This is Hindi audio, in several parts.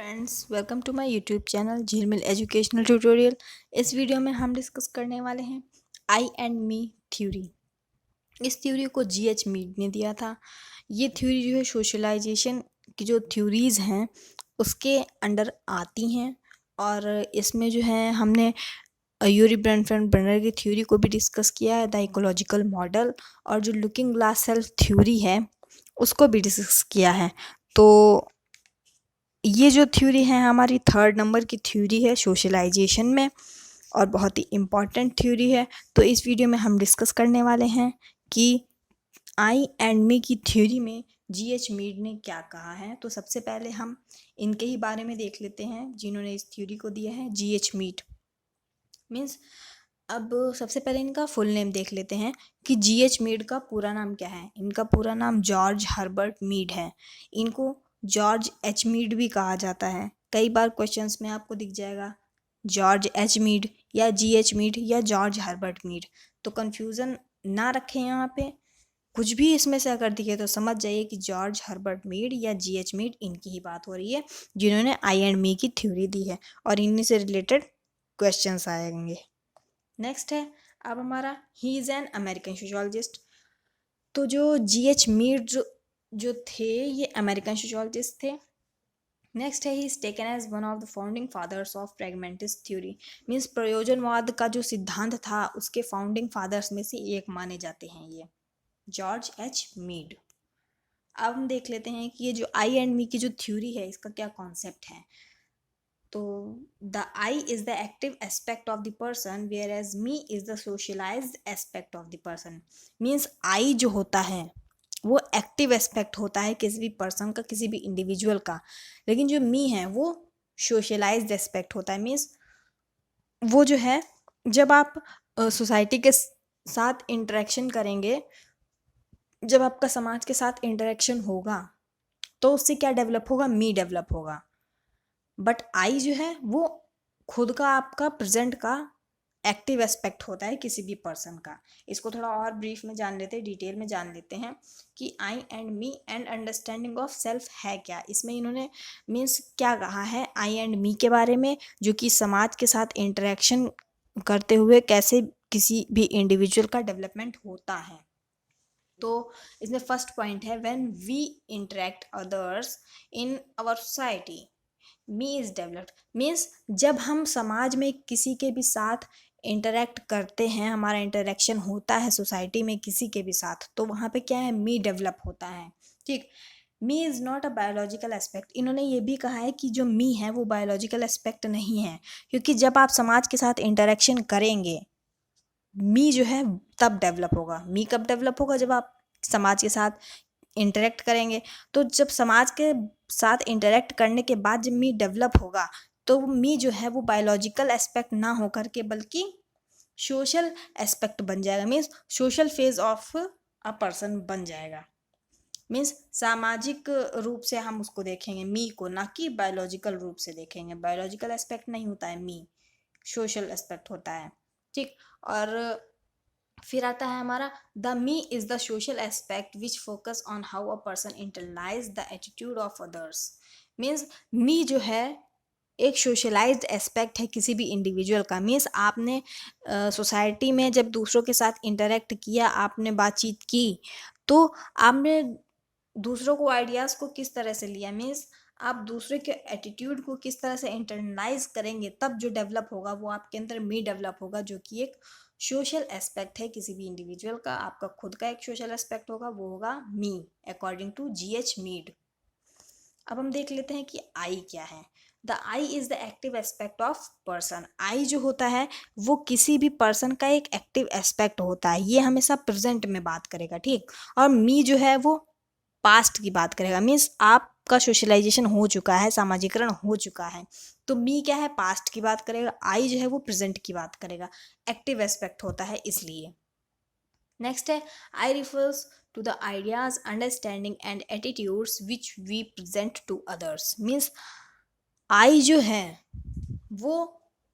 Friends, welcome to my YouTube channel Jhilmil educational tutorial. इस वीडियो में हम डिस्कस करने वाले हैं आई एंड मी थ्योरी। इस थ्योरी को जीएच मीड ने दिया था। ये थ्योरी जो है सोशलाइजेशन की जो थ्योरीज़ हैं उसके अंडर आती हैं और इसमें जो है हमने यूरी ब्रेनफ्रेंड की थ्योरी को भी डिस्कस किया है, द इकोलॉजिकल मॉडल, और जो लुकिंग ग्लास सेल्फ थ्योरी है उसको भी डिस्कस किया है। तो ये जो थ्योरी है हमारी 3rd नंबर की थ्योरी है सोशलाइजेशन में और बहुत ही इम्पॉर्टेंट थ्योरी है। तो इस वीडियो में हम डिस्कस करने वाले हैं कि आई एंड मी की थ्योरी में जीएच मीड ने क्या कहा है। तो सबसे पहले हम इनके ही बारे में देख लेते हैं जिन्होंने इस थ्योरी को दिया है, जीएच मीड मीन्स। अब सबसे पहले इनका फुल नेम देख लेते हैं कि जीएच मीड का पूरा नाम क्या है। इनका पूरा नाम जॉर्ज हर्बर्ट मीड है। इनको जॉर्ज एच मीड भी कहा जाता है। कई बार क्वेश्चंस में आपको दिख जाएगा जॉर्ज एच मीड या जीएच मीड या जॉर्ज हर्बर्ट मीड। तो कन्फ्यूज़न ना रखें, यहाँ पे कुछ भी इसमें से अगर दिखे तो समझ जाइए कि जॉर्ज हर्बर्ट मीड या जीएच मीड इनकी ही बात हो रही है जिन्होंने आई एंड मी की थ्योरी दी है और इन्हीं से रिलेटेड क्वेश्चंस आएंगे। नेक्स्ट है अब हमारा he is an American sociologist. तो जो जीएच मीड जो थे ये अमेरिकन सोशोलॉजिस्ट थे। नेक्स्ट है he is taken as one of the founding fathers of pragmatist theory. Means प्रयोजनवाद का जो सिद्धांत था उसके फाउंडिंग फादर्स में से एक माने जाते हैं ये जॉर्ज एच मीड। अब हम देख लेते हैं कि ये जो आई एंड मी की जो थ्योरी है इसका क्या कॉन्सेप्ट है। तो the I is the active aspect of the person whereas me is the socialised aspect of the person. Means I जो होता है वो एक्टिव एस्पेक्ट होता है किसी भी पर्सन का, किसी भी इंडिविजुअल का, लेकिन जो मी है वो सोशलाइज्ड एस्पेक्ट होता है। मीन्स वो जो है जब आप सोसाइटी के साथ इंटरेक्शन करेंगे, जब आपका समाज के साथ इंटरेक्शन होगा तो उससे क्या डेवलप होगा, मी डेवलप होगा। बट आई जो है वो खुद का आपका प्रेजेंट का एक्टिव एस्पेक्ट होता है किसी भी पर्सन का। इसको थोड़ा और ब्रीफ में जान लेते हैं, डिटेल में जान लेते हैं कि I and me and understanding of self है क्या। इसमें इन्होंने मीन्स क्या कहा है आई एंड मी के बारे में, जो कि समाज के साथ इंटरेक्शन करते हुए कैसे किसी भी इंडिविजुअल का डेवलपमेंट होता है। तो इसमें फर्स्ट पॉइंट है when we interact others in our society me is developed. Means जब हम समाज में किसी के भी साथ इंटरेक्ट करते हैं, हमारा इंटरेक्शन होता है सोसाइटी में किसी के भी साथ, तो वहाँ पे क्या है, मी डेवलप होता है। ठीक, me is not a biological aspect. इन्होंने ये भी कहा है कि जो मी है वो बायोलॉजिकल एस्पेक्ट नहीं है, क्योंकि जब आप समाज के साथ इंटरेक्शन करेंगे मी जो है तब डेवलप होगा। मी कब डेवलप होगा, जब आप समाज के साथ इंटरेक्ट करेंगे। तो जब समाज के साथ इंटरेक्ट करने के बाद जब मी डेवलप होगा तो मी जो है वो बायोलॉजिकल एस्पेक्ट ना होकर के बल्कि सोशल एस्पेक्ट बन जाएगा। Means social phase of a person बन जाएगा। मीन्स सामाजिक रूप से हम उसको देखेंगे मी को, ना कि बायोलॉजिकल रूप से देखेंगे। बायोलॉजिकल एस्पेक्ट नहीं होता है मी, सोशल एस्पेक्ट होता है। ठीक, और फिर आता है हमारा the me is the social aspect which focus on how a person internalise the attitude of others. Means me जो है एक सोशलाइज्ड एस्पेक्ट है किसी भी इंडिविजुअल का। मीन्स आपने सोसाइटी में जब दूसरों के साथ इंटरेक्ट किया, आपने बातचीत की, तो आपने दूसरों को आइडियाज़ को किस तरह से लिया, मीन्स आप दूसरे के एटीट्यूड को किस तरह से इंटरनाइज करेंगे, तब जो डेवलप होगा वो आपके अंदर मी डेवलप होगा, जो कि एक सोशल एस्पेक्ट है किसी भी इंडिविजुअल का। आपका खुद का एक सोशल एस्पेक्ट होगा, वो होगा me, according to GH Mead. अब हम देख लेते हैं कि आई क्या है। The I is the active aspect of person. I जो होता है वो किसी भी पर्सन का एक एक्टिव एस्पेक्ट होता है, ये हमेशा प्रेजेंट में बात करेगा। ठीक, और मी जो है वो पास्ट की बात करेगा। मीन्स आपका सोशलाइजेशन हो चुका है, सामाजिकरण हो चुका है, तो मी क्या है, पास्ट की बात करेगा। आई जो है वो प्रेजेंट की बात करेगा, एक्टिव एस्पेक्ट होता है इसलिए। नेक्स्ट है I refers to the ideas, understanding and attitudes which we present to others. Means I जो है वो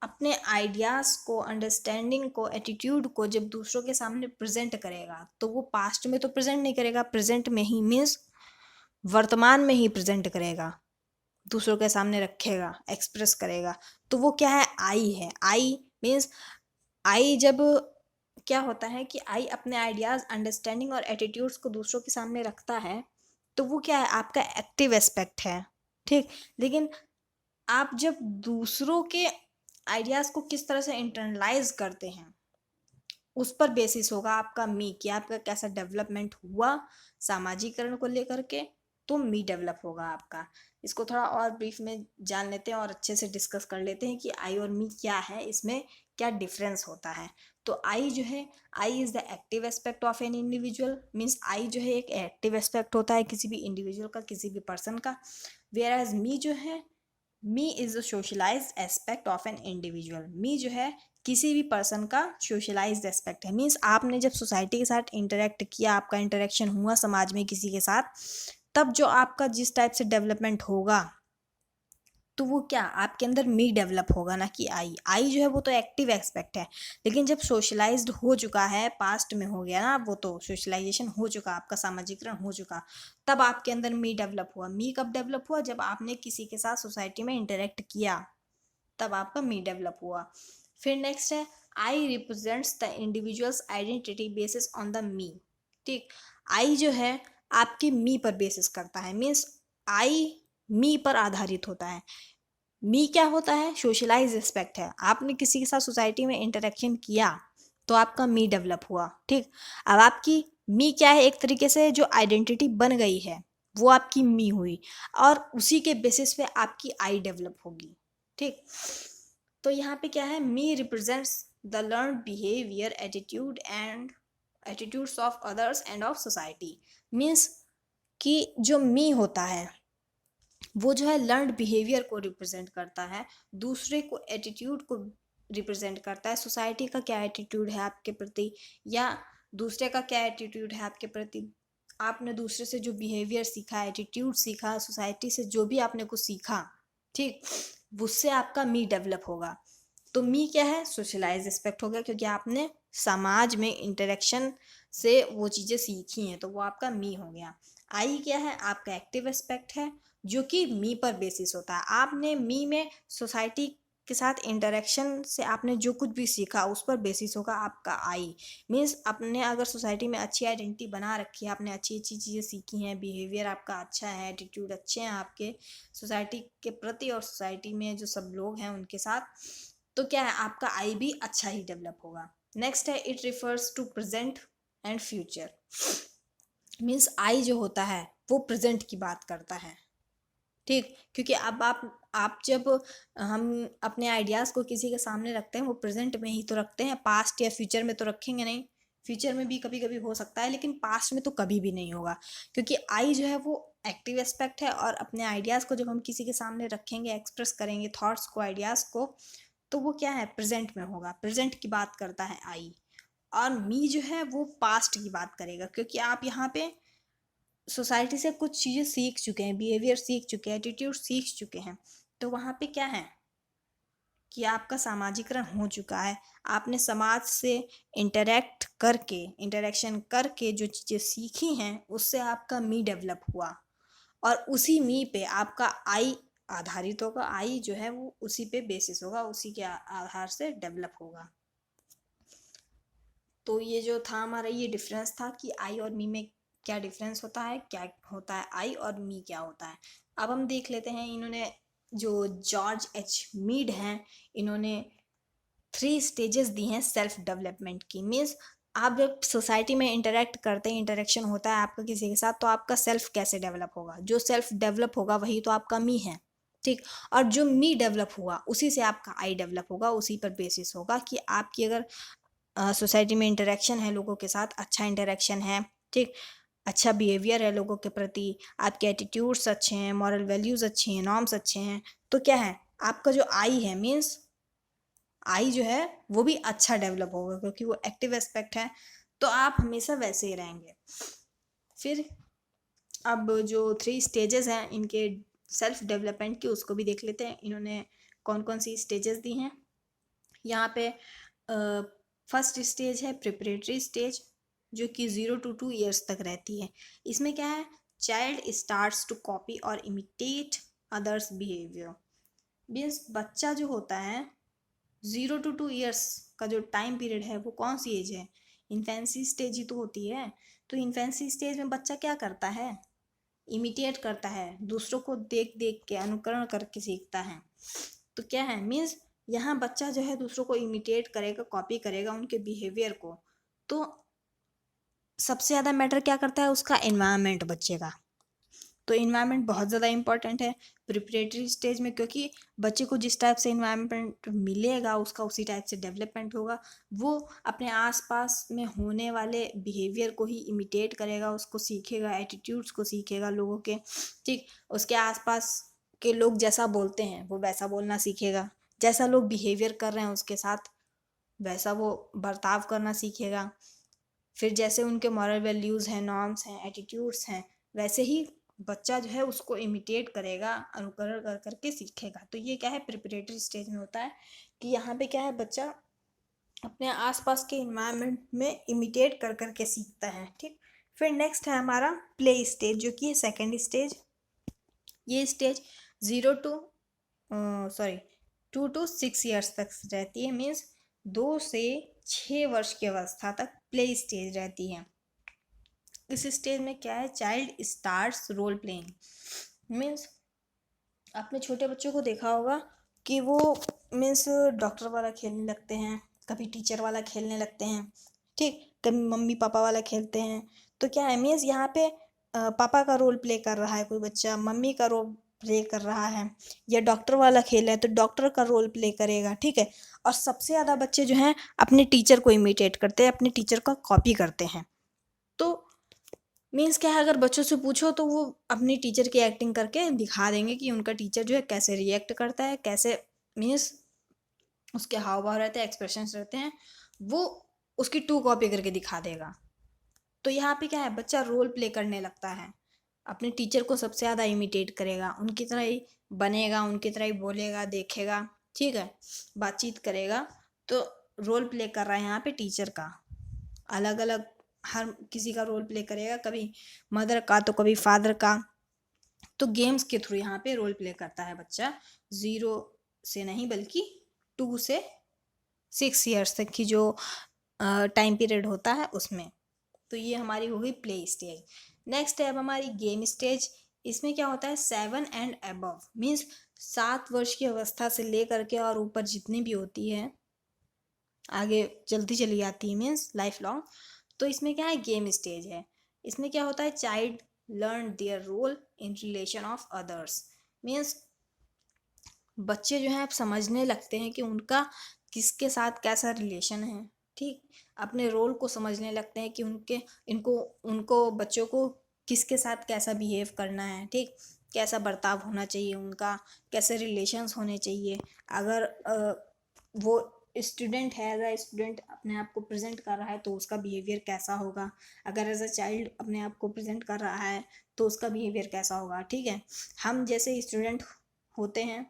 अपने आइडियाज़ को, अंडरस्टैंडिंग को, एटीट्यूड को जब दूसरों के सामने प्रेजेंट करेगा तो वो पास्ट में तो प्रेजेंट नहीं करेगा, प्रेजेंट में ही मीन्स वर्तमान में ही प्रेजेंट करेगा। दूसरों के सामने रखेगा, एक्सप्रेस करेगा, तो वो क्या है, आई है। आई मीन्स आई जब क्या होता है कि आई अपने आइडियाज़, अंडरस्टैंडिंग और एटीट्यूड्स को दूसरों के सामने रखता है, तो वो क्या है, आपका एक्टिव एस्पेक्ट है। ठीक। लेकिन आप जब दूसरों के आइडियाज़ को किस तरह से इंटरनलाइज करते हैं, उस पर बेसिस होगा आपका मी, कि आपका कैसा डेवलपमेंट हुआ सामाजिकरण को लेकर के, तो मी डेवलप होगा आपका। इसको थोड़ा और ब्रीफ में जान लेते हैं और अच्छे से डिस्कस कर लेते हैं कि आई और मी क्या है, इसमें क्या डिफरेंस होता है। तो आई जो है, I is the active aspect of an individual, means I जो है एक एक्टिव एस्पेक्ट होता है किसी भी इंडिविजुअल का, किसी भी पर्सन का। वेयर एज मी जो है, me is the socialised aspect of an individual. Me जो है किसी भी पर्सन का सोशलाइज्ड एस्पेक्ट है, मीन्स आपने जब सोसाइटी के साथ इंटरेक्ट किया, आपका इंटरेक्शन हुआ समाज में किसी के साथ, तब जो आपका जिस टाइप से डेवलपमेंट होगा, तो वो क्या आपके अंदर मी डेवलप होगा, ना कि आई। आई जो है वो तो एक्टिव एस्पेक्ट है, लेकिन जब सोशलाइज्ड हो चुका है, पास्ट में हो गया ना, वो तो सोशलाइजेशन हो चुका, आपका सामाजिकरण हो चुका, तब आपके अंदर मी डेवलप हुआ। मी कब डेवलप हुआ, जब आपने किसी के साथ सोसाइटी में इंटरेक्ट किया, तब आपका मी डेवलप हुआ। फिर नेक्स्ट है, I represents the individual's identity basis on the me. ठीक। आई जो है आपके मी पर बेसिस करता है, मीन्स आई मी पर आधारित होता है। मी क्या होता है, सोशलाइज एस्पेक्ट है। आपने किसी के साथ सोसाइटी में इंटरेक्शन किया, तो आपका मी डेवलप हुआ। ठीक। अब आपकी मी क्या है, एक तरीके से जो आइडेंटिटी बन गई है, वो आपकी मी हुई, और उसी के बेसिस पे आपकी आई डेवलप होगी। ठीक। तो यहाँ पे क्या है, me represents the learn behaviour, attitude and attitudes of others and of society. Means कि जो मी होता है वो जो है लर्नड बिहेवियर को रिप्रेजेंट करता है, दूसरे को एटीट्यूड को रिप्रेजेंट करता है, सोसाइटी का क्या एटीट्यूड है आपके प्रति, या दूसरे का क्या एटीट्यूड है आपके प्रति। आपने दूसरे से जो बिहेवियर सीखा, एटीट्यूड सीखा, सोसाइटी से जो भी आपने कुछ सीखा, ठीक, उससे आपका मी डेवलप होगा। तो मी क्या है, सोशलाइज एस्पेक्ट हो गया, क्योंकि आपने समाज में इंटरेक्शन से वो चीज़ें सीखी हैं, तो वो आपका मी हो गया। आई क्या है, आपका एक्टिव एस्पेक्ट है, जो कि मी पर बेसिस होता है। आपने मी में सोसाइटी के साथ इंटरेक्शन से आपने जो कुछ भी सीखा, उस पर बेसिस होगा आपका आई। मीन्स आपने अगर सोसाइटी में अच्छी आइडेंटिटी बना रखी है, आपने अच्छी अच्छी चीज़ें सीखी हैं, बिहेवियर आपका अच्छा है, एटीट्यूड अच्छे हैं आपके सोसाइटी के प्रति और सोसाइटी में जो सब लोग हैं उनके साथ, तो क्या है, आपका आई भी अच्छा ही डेवलप होगा। नेक्स्ट है, it refers to present and future. Means I जो होता है वो प्रेजेंट की बात करता है। ठीक। क्योंकि अब आप जब हम अपने आइडियाज़ को किसी के सामने रखते हैं, वो प्रेजेंट में ही तो रखते हैं, पास्ट या फ्यूचर में तो रखेंगे नहीं। फ्यूचर में भी कभी कभी हो सकता है, लेकिन पास्ट में तो कभी भी नहीं होगा, क्योंकि आई जो है वो एक्टिव एस्पेक्ट है, और अपने आइडियाज़ को जब हम किसी के सामने रखेंगे, एक्सप्रेस करेंगे थॉट्स को, आइडियाज़ को, तो वो क्या है, प्रेजेंट में होगा, प्रेजेंट की बात करता है आई। और मी जो है वो पास्ट की बात करेगा, क्योंकि आप यहाँ पे सोसाइटी से कुछ चीज़ें सीख चुके हैं, बिहेवियर सीख चुके हैं, एटीट्यूड सीख चुके हैं, तो वहाँ पे क्या है कि आपका सामाजिकरण हो चुका है। आपने समाज से इंटरेक्शन करके जो चीज़ें सीखी हैं, उससे आपका मी डेवलप हुआ, और उसी मी पे आपका आई आधारित होगा। आई जो है वो उसी पे बेसिस होगा, उसी के आधार से डेवलप होगा। तो ये जो था हमारा, ये डिफरेंस था कि आई और मी में क्या डिफरेंस होता है, क्या होता है आई, और मी क्या होता है। अब हम देख लेते हैं, इन्होंने जो जॉर्ज एच मीड हैं, इन्होंने 3 स्टेजेस दी हैं सेल्फ डेवलपमेंट की। मीन्स आप जब सोसाइटी में इंटरेक्ट करते हैं, इंटरेक्शन होता है आपका किसी के साथ, तो आपका सेल्फ कैसे डेवलप होगा, जो सेल्फ डेवलप होगा वही तो आपका मी है। ठीक। और जो मी डेवलप हुआ, उसी से आपका आई डेवलप होगा, उसी पर बेसिस होगा कि आपकी अगर सोसाइटी में इंटरेक्शन है, लोगों के साथ अच्छा इंटरेक्शन है, ठीक, अच्छा बिहेवियर है लोगों के प्रति, आपके एटीट्यूड्स अच्छे हैं, मॉरल वैल्यूज़ अच्छी हैं, नॉर्म्स अच्छे हैं, तो क्या है, आपका जो आई है, मीन्स आई जो है वो भी अच्छा डेवलप होगा, क्योंकि वो एक्टिव एस्पेक्ट है, तो आप हमेशा वैसे ही रहेंगे। फिर अब जो 3 स्टेजेस हैं इनके सेल्फ डेवलपमेंट की, उसको भी देख लेते हैं, इन्होंने कौन कौन सी स्टेजेस दी हैं। यहाँ पे फर्स्ट स्टेज है प्रिपरेटरी स्टेज, जो कि 0 to 2 years तक रहती है। इसमें क्या है, चाइल्ड स्टार्ट्स टू कॉपी और इमिटेट अदर्स बिहेवियर। मीन्स बच्चा जो होता है 0 to 2 years का जो टाइम पीरियड है वो कौन सी एज है? इन्फेंसी स्टेज ही तो होती है। तो इन्फेंसी स्टेज में बच्चा क्या करता है? इमिटेट करता है, दूसरों को देख देख के अनुकरण करके सीखता है। तो क्या है, मीन्स यहाँ बच्चा जो है दूसरों को इमिटेट करेगा, कॉपी करेगा उनके बिहेवियर को। तो सबसे ज़्यादा मैटर क्या करता है? उसका एनवायरनमेंट बच्चे का। तो इन्वायरमेंट बहुत ज़्यादा इंपॉर्टेंट है प्रिपरेटरी स्टेज में, क्योंकि बच्चे को जिस टाइप से इन्वायरमेंट मिलेगा उसका उसी टाइप से डेवलपमेंट होगा। वो अपने आसपास में होने वाले बिहेवियर को ही इमिटेट करेगा, उसको सीखेगा, एटीट्यूड्स को सीखेगा लोगों के। ठीक, उसके आसपास के लोग जैसा बोलते हैं वो वैसा बोलना सीखेगा, जैसा लोग बिहेवियर कर रहे हैं उसके साथ वैसा वो बर्ताव करना सीखेगा। फिर जैसे उनके मॉरल वैल्यूज़ हैं, नॉर्म्स हैं, एटीट्यूड्स हैं, वैसे ही बच्चा जो है उसको इमिटेट करेगा, अनुकरण कर करके सीखेगा। तो ये क्या है, प्रिपरेटरी स्टेज में होता है कि यहाँ पे क्या है, बच्चा अपने आसपास के इन्वायरमेंट में इमिटेट कर करके सीखता है। ठीक, फिर नेक्स्ट है हमारा प्ले स्टेज, जो कि सेकेंड स्टेज। ये स्टेज 2 to 6 years तक रहती है। मीन्स 2 से 6 वर्ष की अवस्था तक प्ले स्टेज रहती है। इस स्टेज में क्या है, child starts role playing. Means आपने छोटे बच्चों को देखा होगा कि वो मीन्स डॉक्टर वाला खेलने लगते हैं, कभी टीचर वाला खेलने लगते हैं, ठीक, कभी मम्मी पापा वाला खेलते हैं। तो क्या है, मीन्स यहाँ पे पापा का रोल प्ले कर रहा है कोई बच्चा, मम्मी का रोल प्ले कर रहा है, या डॉक्टर वाला खेल है तो डॉक्टर का रोल प्ले करेगा। ठीक है, और सबसे ज़्यादा बच्चे जो हैं अपने टीचर को इमिटेट करते हैं, अपने टीचर का कॉपी करते हैं। तो मीन्स क्या है, अगर बच्चों से पूछो तो वो अपनी टीचर की एक्टिंग करके दिखा देंगे कि उनका टीचर जो है कैसे रिएक्ट करता है, कैसे मीन्स उसके हाव भाव रहते हैं, एक्सप्रेशंस रहते हैं, वो उसकी टू कॉपी करके दिखा देगा। तो यहाँ पे क्या है, बच्चा रोल प्ले करने लगता है, अपने टीचर को सबसे ज़्यादा इमिटेट करेगा, उनकी तरह ही बनेगा, उनकी तरह ही बोलेगा, देखेगा, ठीक है, बातचीत करेगा। तो रोल प्ले कर रहा है यहाँ पे टीचर का, अलग अलग हर किसी का रोल प्ले करेगा, कभी मदर का तो कभी फादर का। तो गेम्स के थ्रू यहाँ पे रोल प्ले करता है बच्चा, 0 से नहीं बल्कि 2 से 6 years तक की जो टाइम पीरियड होता है उसमें। तो ये हमारी हो गई प्ले स्टेज। नेक्स्ट है अब हमारी गेम स्टेज। इसमें क्या होता है, 7 and above मीन्स 7 वर्ष की अवस्था से लेकर के और ऊपर जितनी भी होती है आगे चलती चली जाती है, मीन्स लाइफ लॉन्ग। तो इसमें क्या है, गेम स्टेज है। इसमें क्या होता है, child learn there role in relation of others. Means बच्चे जो हैं अब समझने लगते हैं कि उनका किसके साथ कैसा रिलेशन है। ठीक, अपने रोल को समझने लगते हैं कि उनके इनको उनको बच्चों को किसके साथ कैसा बिहेव करना है, ठीक, कैसा बर्ताव होना चाहिए उनका, कैसे रिलेशंस होने चाहिए। अगर वो स्टूडेंट है, एज अ स्टूडेंट अपने आप को प्रेजेंट कर रहा है तो उसका बिहेवियर कैसा होगा, अगर एज अ चाइल्ड अपने आप को प्रेजेंट कर रहा है तो उसका बिहेवियर कैसा होगा। ठीक है, हम जैसे स्टूडेंट होते हैं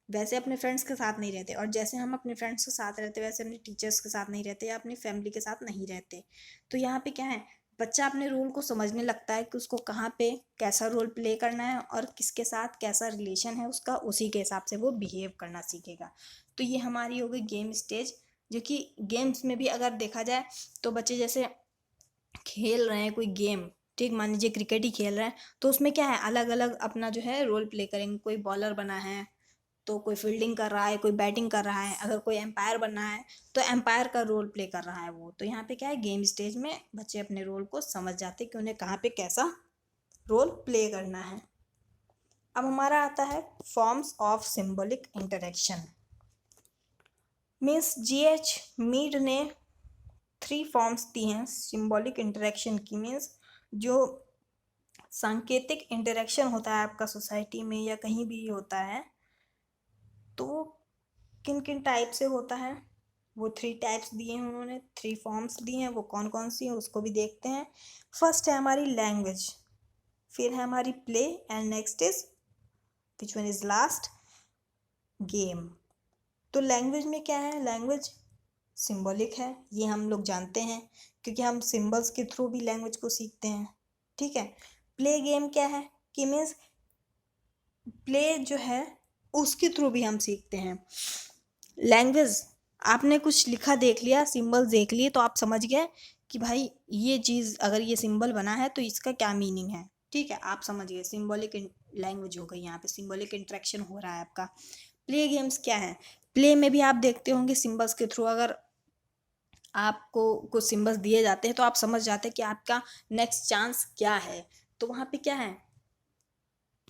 वैसे अपने फ्रेंड्स के साथ नहीं रहते, और जैसे हम अपने फ्रेंड्स के साथ रहते वैसे अपने टीचर्स के साथ नहीं रहते या अपनी फैमिली के साथ नहीं रहते। तो यहाँ पे क्या है, बच्चा अपने रोल को समझने लगता है कि उसको कहाँ पे कैसा रोल प्ले करना है और किसके साथ कैसा रिलेशन है उसका, उसी के हिसाब से वो बिहेव करना सीखेगा। तो ये हमारी हो गई गेम स्टेज, जो कि गेम्स में भी अगर देखा जाए तो बच्चे जैसे खेल रहे हैं कोई गेम, ठीक, मान लीजिए क्रिकेट ही खेल रहे हैं, तो उसमें क्या है, अलग अलग अपना जो है रोल प्ले करेंगे। कोई बॉलर बना है तो कोई फील्डिंग कर रहा है, कोई बैटिंग कर रहा है, अगर कोई एम्पायर बनना है तो एम्पायर का रोल प्ले कर रहा है वो। तो यहाँ पे क्या है, गेम स्टेज में बच्चे अपने रोल को समझ जाते हैं कि उन्हें कहाँ पे कैसा रोल प्ले करना है। अब हमारा आता है फॉर्म्स ऑफ सिंबॉलिक इंटरेक्शन। मिस GH मीड ने 3 फॉर्म्स दी हैं सिंबॉलिक इंटरेक्शन की। मीन्स जो सांकेतिक इंटरेक्शन होता है आपका सोसाइटी में या कहीं भी होता है तो वो किन किन टाइप से होता है, वो 3 टाइप्स दिए हैं उन्होंने, 3 फॉर्म्स दिए हैं, वो कौन कौन सी हैं उसको भी देखते हैं। फर्स्ट है हमारी लैंग्वेज, फिर है हमारी play, and next is which one is last, game. तो लैंग्वेज में क्या है, लैंग्वेज सिंबॉलिक है, ये हम लोग जानते हैं क्योंकि हम सिंबल्स के थ्रू भी लैंग्वेज को सीखते हैं। ठीक है, प्ले गेम क्या है कि मीन्स प्ले जो है उसके थ्रू भी हम सीखते हैं। लैंग्वेज, आपने कुछ लिखा देख लिया, सिंबल देख लिए, तो आप समझ गए कि भाई ये चीज़ अगर ये सिंबल बना है तो इसका क्या मीनिंग है। ठीक है, आप समझ गए, सिंबॉलिक लैंग्वेज हो गई, यहाँ पे सिंबॉलिक इंटरेक्शन हो रहा है आपका। प्ले गेम्स क्या है, प्ले में भी आप देखते होंगे सिंबल्स के थ्रू, अगर आपको कुछ सिंबल्स दिए जाते हैं तो आप समझ जाते हैं कि आपका नेक्स्ट चांस क्या है। तो वहाँ पे क्या है,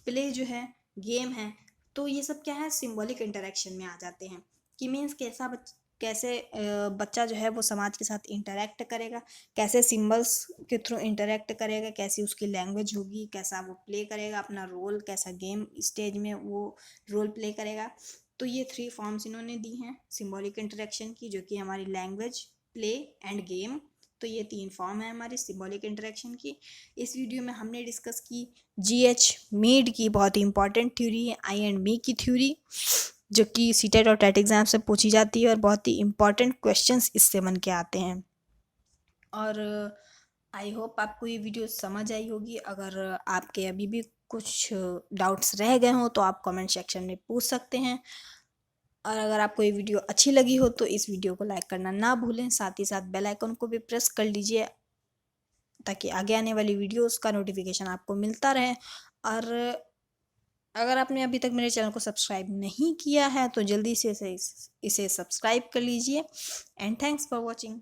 प्ले जो है, गेम है, तो ये सब क्या है, सिंबॉलिक इंटरेक्शन में आ जाते हैं कि मीन्स कैसे बच्चा जो है वो समाज के साथ इंटरेक्ट करेगा, कैसे सिंबल्स के थ्रू इंटरेक्ट करेगा, कैसी उसकी लैंग्वेज होगी, कैसा वो प्ले करेगा अपना रोल, कैसा गेम स्टेज में वो रोल प्ले करेगा। तो ये 3 फॉर्म्स इन्होंने दी हैं सिंबॉलिक इंटरेक्शन की, जो कि हमारी लैंग्वेज, प्ले एंड गेम। तो ये 3 फॉर्म है हमारी सिंबॉलिक इंटरेक्शन की। इस वीडियो में हमने डिस्कस की जीएच मीड की बहुत ही इंपॉर्टेंट थ्योरी है, आई एंड मी की थ्योरी, जो कि सीटेट और टेट एग्जाम से पूछी जाती है और बहुत ही इंपॉर्टेंट क्वेश्चंस इससे बन के आते हैं। और आई होप आपको ये वीडियो समझ आई होगी। अगर आपके अभी भी कुछ डाउट्स रह गए हों तो आप कमेंट सेक्शन में पूछ सकते हैं। और अगर आपको ये वीडियो अच्छी लगी हो तो इस वीडियो को लाइक करना ना भूलें, साथ ही साथ बेल आइकन को भी प्रेस कर लीजिए ताकि आगे आने वाली वीडियोस का नोटिफिकेशन आपको मिलता रहे। और अगर आपने अभी तक मेरे चैनल को सब्सक्राइब नहीं किया है तो जल्दी से इसे सब्सक्राइब कर लीजिए। And thanks for watching.